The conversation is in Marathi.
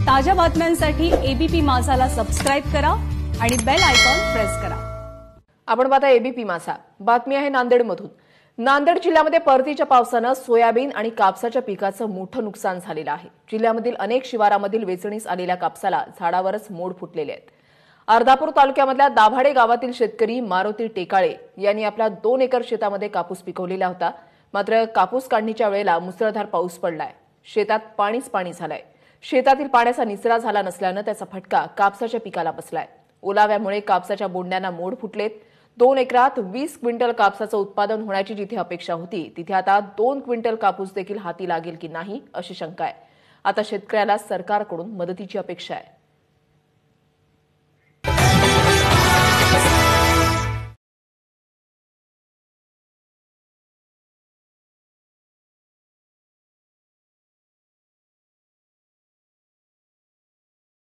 ताज्या बातम्यांसाठी एबीपी माझाला सबस्क्राइब करा आणि बेल आयकॉन प्रेस करा। आपण पाहता एबीपी माझा। बातमी आहे नांदेडमधून। नांदेड जिल्ह्यामध्ये परतीच्या पावसाने सोयाबीन आणि कापसाच्या पिकाचं मोठं नुकसान झालेलं आहे। जिल्ह्यामधील अनेक शिवारामधील वेचणीस आलेल्या कापसाला झाडावरच मोड फुटलेले आहेत। अर्धापूर तालुक्यामधल्या दाभाडे गावातील शेतकरी मारुती टेकाळे यांनी आपल्या 2 एकर शेतामध्ये कापूस पिकवलेला होता। मात्र कापूस काढणीच्या वेळेला मुसळधार पाऊस पडलाय। शेतात पाणीच पाणी झालंय। शेतातील पाण्याचा निचरा झाला नसल्याने त्याचा फटका कापसाच्या पिकाला बसलाय। ओलाव्यामुळे कापसाच्या बोंड्यांना मोड फुटलेत। 2 एकरात 20 क्विंटल कापसाचं उत्पादन होण्याची जिथे अपेक्षा होती तिथे आता 2 क्विंटल कापूस देखील हाती लागेल की नाही अशी शंका आहे। आता शेतकऱ्याला सरकारकडून मदतीची अपेक्षा आहे।